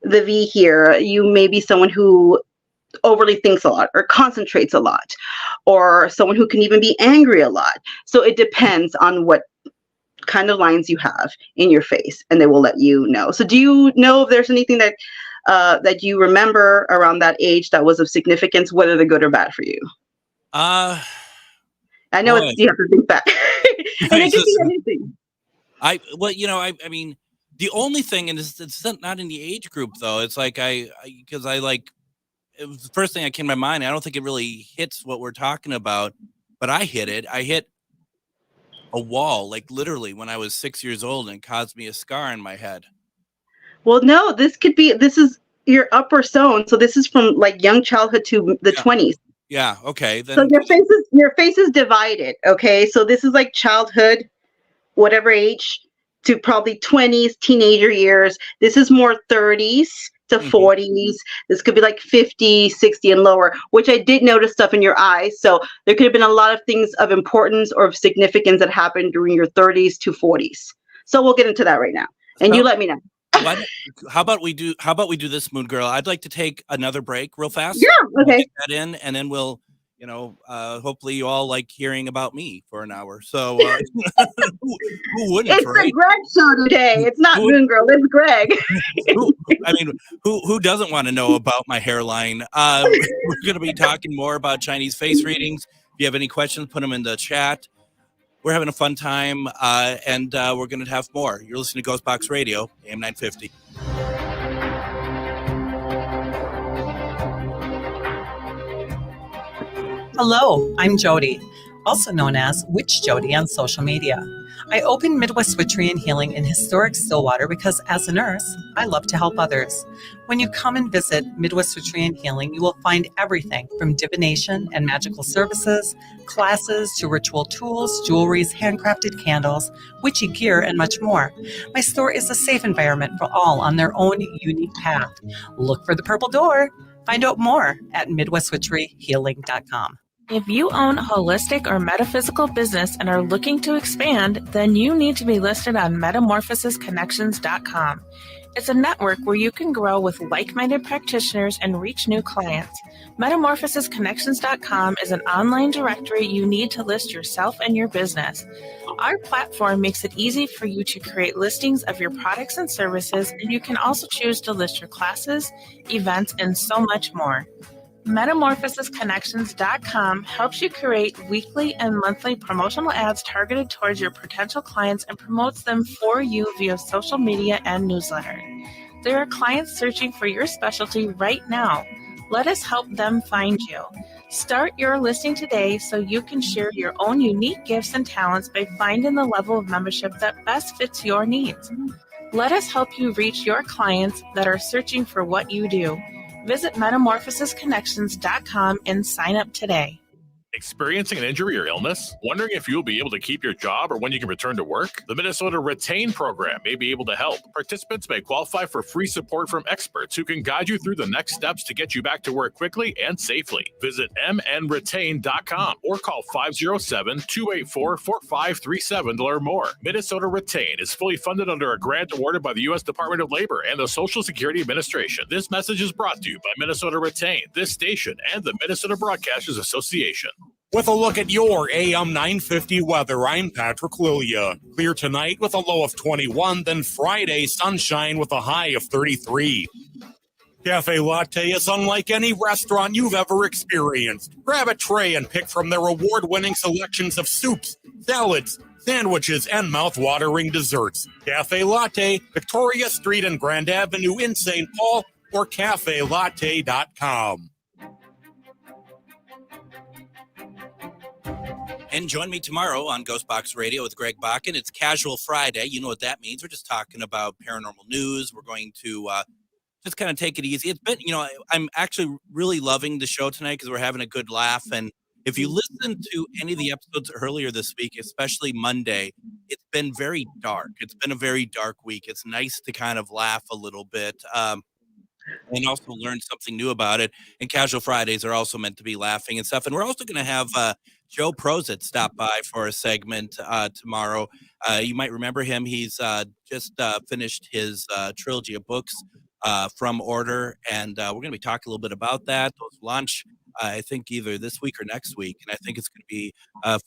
V here, you may be someone who overly thinks a lot or concentrates a lot, or someone who can even be angry a lot. So it depends on what kind of lines you have in your face, and they will let you know. So do you know if there's anything that that you remember around that age that was of significance, whether they're good or bad for you? I know you have to think back. And it could be anything. I mean, the only thing, and it's not in the age group though. It's like it was the first thing that came to my mind. I don't think it really hits what we're talking about, but I hit a wall, like literally when I was 6 years old, and it caused me a scar on my head. Well, no, this is your upper zone. So this is from like young childhood to the 20s. Yeah. Okay. Then. So your face is divided. Okay. So this is like childhood, whatever age, to probably 20s, teenager years. This is more 30s to 40s. This could be like 50, 60 and lower, which I did notice stuff in your eyes. So there could have been a lot of things of importance or of significance that happened during your 30s to 40s. So we'll get into that right now. And you let me know. How about we do this, Moon Girl? I'd like to take another break real fast. Yeah, okay. We'll get that in, and then we'll, hopefully you all like hearing about me for an hour. So who wouldn't? It's right? the Greg show today. It's not Moon Girl. It's Greg. Who doesn't want to know about my hairline? We're going to be talking more about Chinese face readings. If you have any questions, put them in the chat. We're having a fun time, and we're going to have more. You're listening to GhostBox Radio, AM 950. Hello, I'm Jody, also known as Witch Jody on social media. I opened Midwest Witchery and Healing in historic Stillwater because as a nurse, I love to help others. When you come and visit Midwest Witchery and Healing, you will find everything from divination and magical services, classes to ritual tools, jewelries, handcrafted candles, witchy gear, and much more. My store is a safe environment for all on their own unique path. Look for the purple door. Find out more at MidwestWitcheryHealing.com. If you own a holistic or metaphysical business and are looking to expand, then you need to be listed on MetamorphosisConnections.com. It's a network where you can grow with like-minded practitioners and reach new clients. MetamorphosisConnections.com is an online directory you need to list yourself and your business. Our platform makes it easy for you to create listings of your products and services, and you can also choose to list your classes, events, and so much more. MetamorphosisConnections.com helps you create weekly and monthly promotional ads targeted towards your potential clients and promotes them for you via social media and newsletter. There are clients searching for your specialty right now. Let us help them find you. Start your listing today so you can share your own unique gifts and talents by finding the level of membership that best fits your needs. Let us help you reach your clients that are searching for what you do. Visit MetamorphosisConnections.com and sign up today. Experiencing an injury or illness? Wondering if you'll be able to keep your job or when you can return to work? The Minnesota Retain program may be able to help. Participants may qualify for free support from experts who can guide you through the next steps to get you back to work quickly and safely. Visit mnretain.com or call 507-284-4537 to learn more. Minnesota Retain is fully funded under a grant awarded by the U.S. Department of Labor and the Social Security Administration. This message is brought to you by Minnesota Retain, this station, and the Minnesota Broadcasters Association. With a look at your AM 950 weather, I'm Patrick Lilia. Clear tonight with a low of 21, then Friday sunshine with a high of 33. Cafe Latte is unlike any restaurant you've ever experienced. Grab a tray and pick from their award-winning selections of soups, salads, sandwiches, and mouth-watering desserts. Cafe Latte, Victoria Street and Grand Avenue in St. Paul, or cafelatte.com. And join me tomorrow on GhostBox Radio with Greg Bakun. It's Casual Friday. You know what that means. We're just talking about paranormal news. We're going to just kind of take it easy. It's been, I'm actually really loving the show tonight because we're having a good laugh. And if you listen to any of the episodes earlier this week, especially Monday, it's been very dark. It's been a very dark week. It's nice to kind of laugh a little bit. And also learn something new about it. And Casual Fridays are also meant to be laughing and stuff. And we're also going to have Joe Prozit stop by for a segment tomorrow. You might remember him. He's just finished his trilogy of books, From Order. And we're going to be talking a little bit about that. Those launch, I think, either this week or next week. And I think it's going to be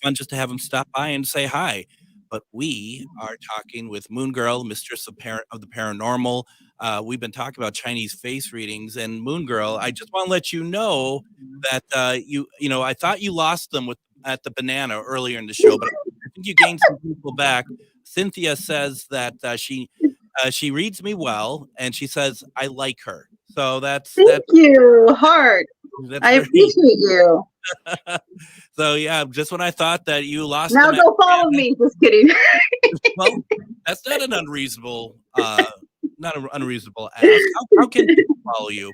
fun just to have him stop by and say hi. But we are talking with Moon Girl, Mistress of the Paranormal. We've been talking about Chinese face readings, and Moon Girl, I just want to let you know that I thought you lost them at the banana earlier in the show, but I think you gained some people back. Cynthia says that she reads me well, and she says I like her. So thank you, heart. I appreciate you. So yeah, just when I thought that you lost, now go follow me. Just kidding. Well, that's not an unreasonable, ask. How can people follow you?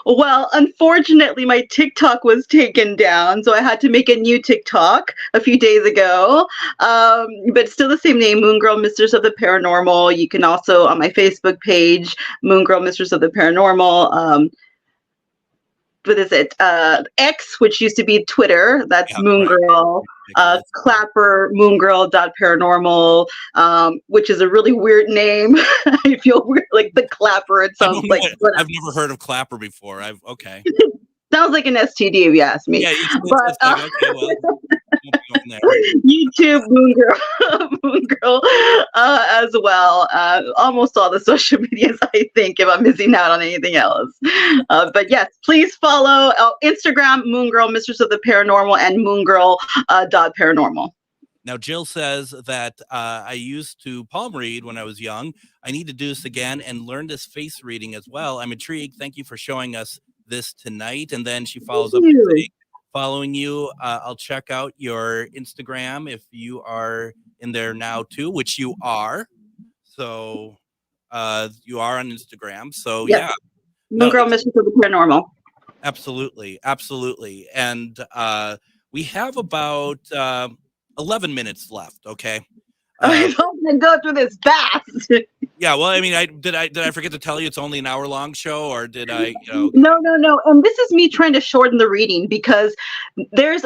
Well, unfortunately, my TikTok was taken down, so I had to make a new TikTok a few days ago. But still the same name, Moon Girl, Mistress of the Paranormal. You can also, on my Facebook page, Moon Girl, Mistress of the Paranormal. What is it? X, which used to be Twitter. That's Moon Girl. Clapper, Moongirl.paranormal, which is a really weird name. I feel weird, like the Clapper. It sounds like I've never heard of Clapper before. Okay. Sounds like an STD if you ask me. Yeah, but okay, well, YouTube Moongirl as well. Almost all the social medias, I think, if I'm missing out on anything else. But yes, please follow Instagram, Moongirl, Mistress of the Paranormal, and Moongirl.paranormal. Now, Jill says that I used to palm read when I was young. I need to do this again and learn this face reading as well. I'm intrigued. Thank you for showing us this tonight. And then she follows up with saying, following you, I'll check out your Instagram if you are in there now too, which you are. So you are on Instagram. So yeah. Moongirl, Mistress of the Paranormal. Absolutely. And we have about 11 minutes left. Okay. I'm gonna go through this fast. Yeah, well, I mean, did I forget to tell you it's only an hour-long show, or did I? No. And this is me trying to shorten the reading because there's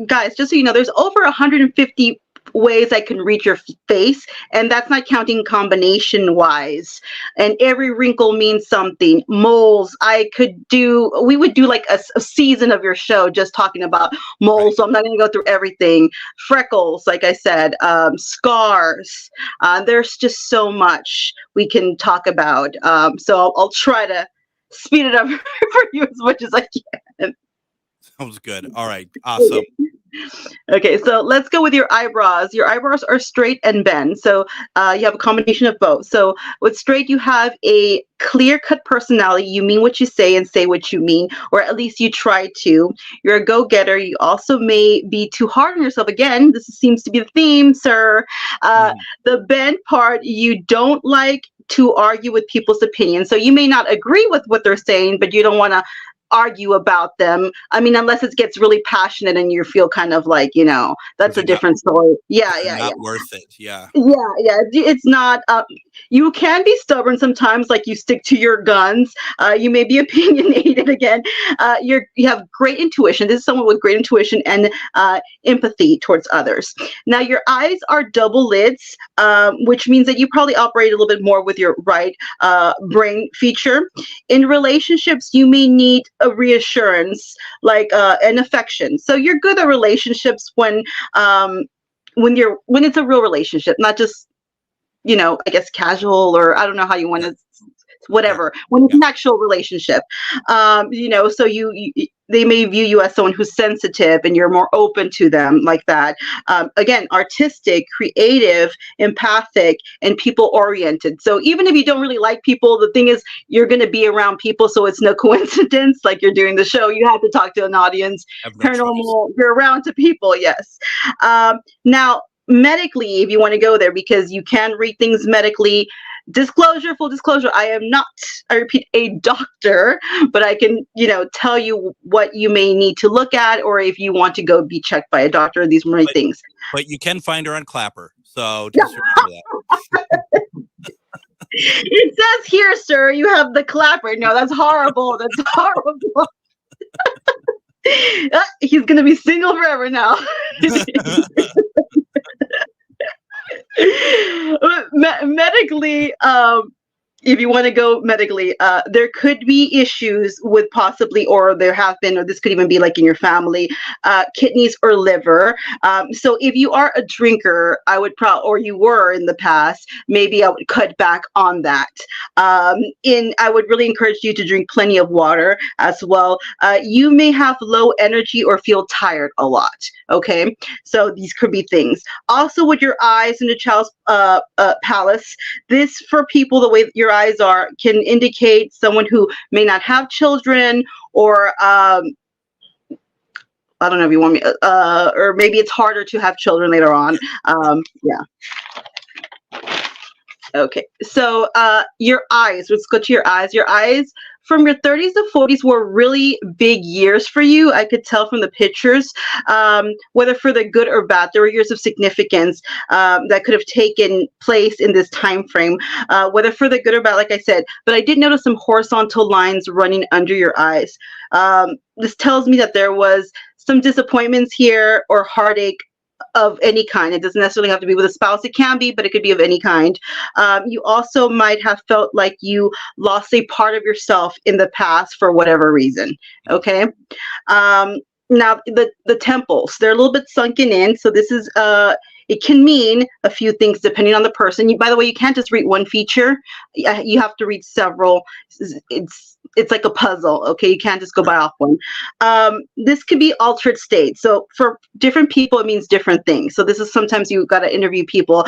guys, just so you know, there's over 150 ways I can read your face, and that's not counting combination wise. And every wrinkle means something. Moles, we would do like a season of your show just talking about moles. So I'm not going to go through everything. Freckles, like I said, scars. There's just so much we can talk about. So I'll try to speed it up for you as much as I can. Sounds good. All right. Awesome. Okay, so let's go with your eyebrows. Your eyebrows are straight and bent, so you have a combination of both. So with straight, you have a clear-cut personality. You mean what you say and say what you mean, or at least you try to. You're a go-getter. You also may be too hard on yourself. Again, this seems to be the theme, sir. The bent part, you don't like to argue with people's opinions. So you may not agree with what they're saying, but you don't want to argue about them. I mean, unless it gets really passionate and you feel kind of like, that's a different story. Not worth it. Yeah. It's not. You can be stubborn sometimes, like you stick to your guns. You may be opinionated again. You have great intuition. This is someone with great intuition and empathy towards others. Now, your eyes are double lids, which means that you probably operate a little bit more with your right brain feature. In relationships, you may need a reassurance, like an affection. So you're good at relationships when it's a real relationship, not just I guess casual, or I don't know how you want to, whatever. When it's an actual relationship, so they may view you as someone who's sensitive and you're more open to them like that. Again, artistic, creative, empathic, and people-oriented. So even if you don't really like people, the thing is you're going to be around people, so it's no coincidence. Like you're doing the show, you have to talk to an audience. Paranormal, you're around to people, yes. Now, medically, if you want to go there, because you can read things medically, full disclosure, I am not, I repeat, a doctor, but I can, tell you what you may need to look at, or if you want to go be checked by a doctor, these many things. But you can find her on Clapper, so just remember that. It says here, sir, you have the Clapper. No, that's horrible. That's horrible. He's going to be single forever now. Medically, if you want to go medically, there could be issues with possibly, or there have been, or this could even be like in your family, kidneys or liver. So if you are a drinker, I would or you were in the past, maybe I would cut back on that. I would really encourage you to drink plenty of water as well. You may have low energy or feel tired a lot. Okay, so these could be things. Also, with your eyes in the child's palace, this for people, the way that your eyes are, can indicate someone who may not have children, or I don't know if you want me, or maybe it's harder to have children later on. Okay, so your eyes, let's go to your eyes. Your eyes from your 30s to 40s were really big years for you. I could tell from the pictures, whether for the good or bad, there were years of significance that could have taken place in this time frame, whether for the good or bad, like I said. But I did notice some horizontal lines running under your eyes. This tells me that there was some disappointments here or heartache of any kind. It doesn't necessarily have to be with a spouse. It can be, but it could be of any kind. You also might have felt like you lost a part of yourself in the past for whatever reason. Okay. Now the temples, they're a little bit sunken in. So this is it can mean a few things depending on the person. By the way, you can't just read one feature. You have to read several. It's like a puzzle. Okay, you can't just go by off one. This could be altered state. So for different people, it means different things. So this is sometimes you got to interview people.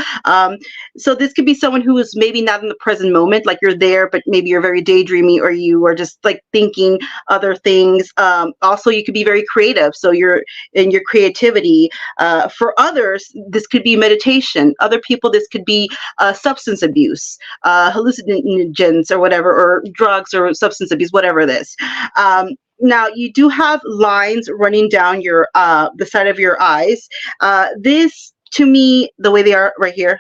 So this could be someone who is maybe not in the present moment, like you're there, but maybe you're very daydreamy, or you are just like thinking other things. Also, you could be very creative. So you're in your creativity. For others, this could be meditation. Other people, this could be substance abuse, hallucinogens or whatever, or drugs or substance abuse, whatever it is. Now you do have lines running down your the side of your eyes. This, to me, the way they are right here,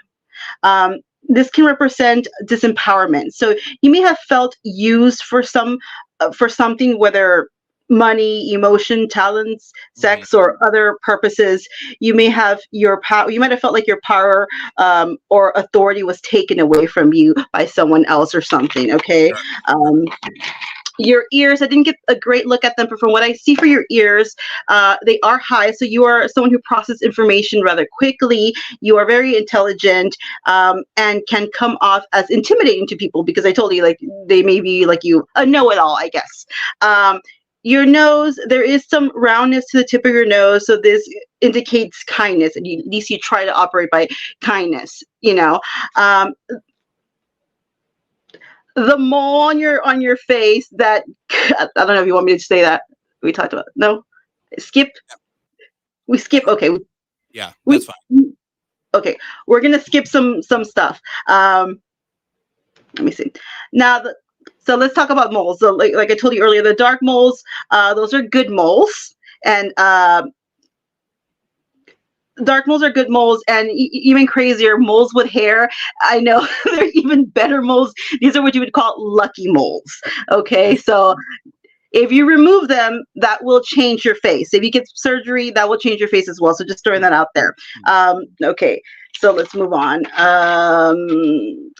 this can represent disempowerment. So you may have felt used for something, whether money, emotion, talents, sex, or other purposes. You may have your power. You might have felt like your power or authority was taken away from you by someone else or something. Okay. Your ears, I didn't get a great look at them, but from what I see for your ears, they are high. So you are someone who processes information rather quickly. You are very intelligent and can come off as intimidating to people, because I told you, like, they may be like you, a know-it-all, I guess. Your nose, there is some roundness to the tip of your nose, so this indicates kindness, and at least you try to operate by kindness. You know, the mole on your face, that I don't know if you want me to say that. We talked about no, skip. We skip. Okay. Yeah, that's fine. Okay, we're gonna skip some stuff. Let me see now. So let's talk about moles. So like I told you earlier, the dark moles, those are good moles, and dark moles are good moles, and even crazier, moles with hair. I know they're even better moles. These are what you would call lucky moles. Okay, so if you remove them, that will change your face. If you get surgery, that will change your face as well. So just throwing that out there. Okay. So let's move on.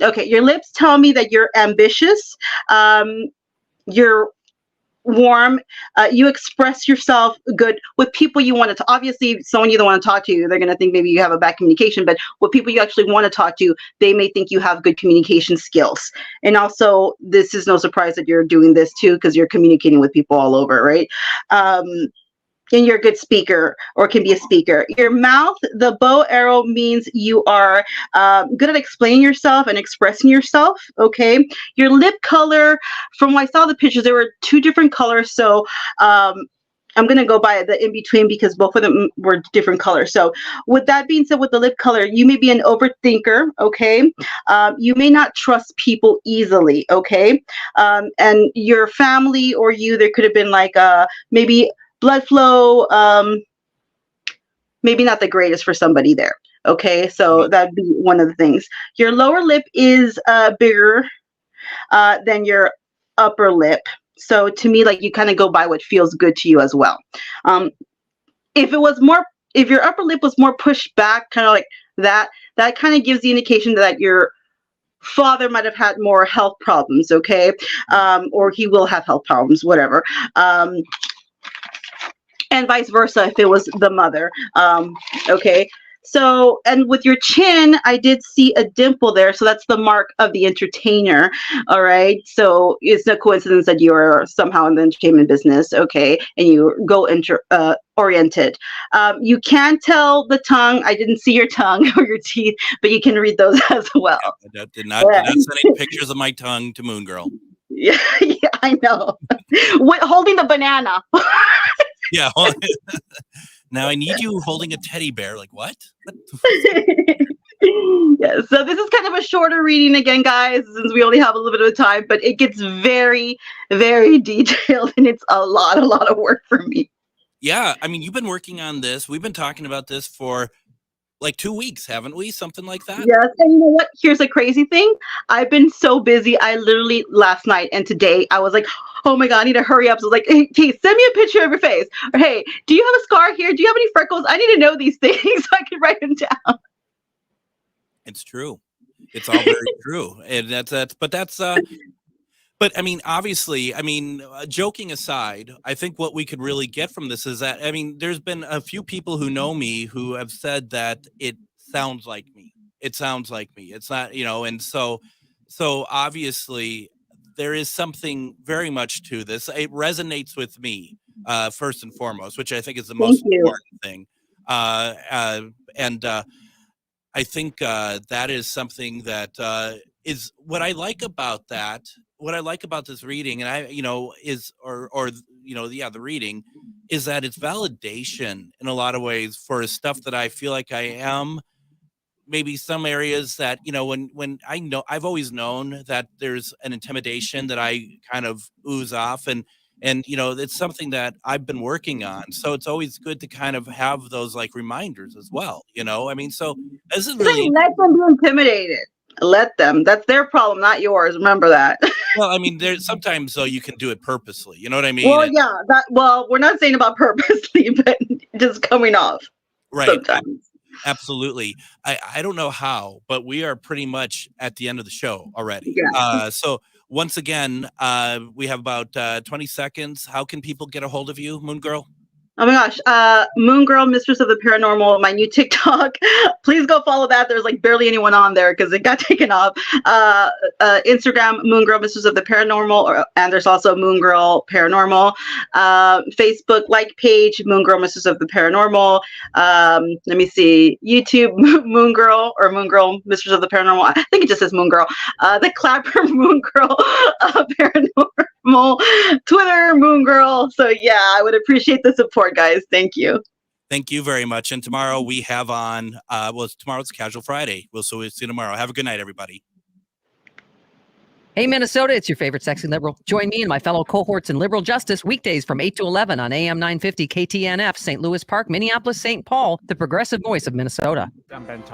Okay, your lips tell me that you're ambitious. You're warm. You express yourself good with people you want to. Obviously, someone you don't want to talk to, they're going to think maybe you have a bad communication. But with people you actually want to talk to, they may think you have good communication skills. And also, this is no surprise that you're doing this too, because you're communicating with people all over, right? And you're a good speaker, or can be a speaker. Your mouth, the bow arrow, means you are good at explaining yourself and expressing yourself. Okay. Your lip color, from when I saw the pictures, there were two different colors. So I'm going to go by the in between, because both of them were different colors. So with that being said, with the lip color, you may be an overthinker. Okay. You may not trust people easily. Okay. And your family or you, there could have been like maybe blood flow, maybe not the greatest for somebody there. Okay, so that'd be one of the things. Your lower lip is bigger than your upper lip. So to me, like, you kind of go by what feels good to you as well. If your upper lip was more pushed back, kind of like that kind of gives the indication that your father might have had more health problems. Okay, or he will have health problems, whatever. And vice versa if it was the mother. Okay. So, and with your chin, I did see a dimple there. So that's the mark of the entertainer. All right. So it's no coincidence that you are somehow in the entertainment business. Okay. And you go oriented. You can tell the tongue. I didn't see your tongue or your teeth, but you can read those as well. Yeah, did not send any pictures of my tongue to Moon Girl. Yeah, I know. Holding the banana. Yeah. Now I need you holding a teddy bear. Like what? Yeah, so this is kind of a shorter reading again, guys, since we only have a little bit of time, but it gets very, very detailed, and it's a lot of work for me. Yeah, I mean, you've been working on this. We've been talking about this for like 2 weeks, haven't we? Something like that. Yes, and you know what? Here's a crazy thing. I've been so busy. I literally last night and today I was like, oh my God, I need to hurry up. So I was like, hey, send me a picture of your face. Or hey, do you have a scar here? Do you have any freckles? I need to know these things so I can write them down. It's true. It's all very true. And but I mean, obviously, joking aside, I think what we could really get from this is that, there's been a few people who know me who have said that it sounds like me. It sounds like me. It's not, and so obviously there is something very much to this. It resonates with me, first and foremost, which I think is the most important thing. I think that is something that is what I like about that. What I like about this reading, and the reading, is that it's validation in a lot of ways for stuff that I feel like I am. Maybe some areas that, when I know, I've always known that there's an intimidation that I kind of ooze off, and it's something that I've been working on. So it's always good to kind of have those like reminders as well. So this is really. Let them be intimidated. Let them. That's their problem, not yours. Remember that. Well, there's sometimes though you can do it purposely. You know what I mean? Well, yeah. We're not saying about purposely, but just coming off. Right. Sometimes. Absolutely. I don't know how, but we are pretty much at the end of the show already. Yeah. So once again, we have about 20 seconds. How can people get a hold of you, Moon Girl? Oh my gosh. Moon Girl, Mistress of the Paranormal, my new TikTok. Please go follow that. There's like barely anyone on there because it got taken off. Instagram, Moon Girl, Mistress of the Paranormal, and there's also Moon Girl Paranormal. Facebook like page, Moon Girl, Mistress of the Paranormal. Let me see. YouTube, Moon Girl, or Moon Girl, Mistress of the Paranormal. I think it just says Moon Girl. The Clapper, Moon Girl, Paranormal. Twitter, Moon Girl. So yeah, I would appreciate the support, guys. Thank you. Thank you very much. And tomorrow we have on, tomorrow's Casual Friday. We'll see you tomorrow. Have a good night, everybody. Hey, Minnesota, it's your favorite sexy liberal. Join me and my fellow cohorts in liberal justice weekdays from 8 to 11 on AM 950 KTNF, St. Louis Park, Minneapolis, St. Paul, the progressive voice of Minnesota. I'm Ben Thomas.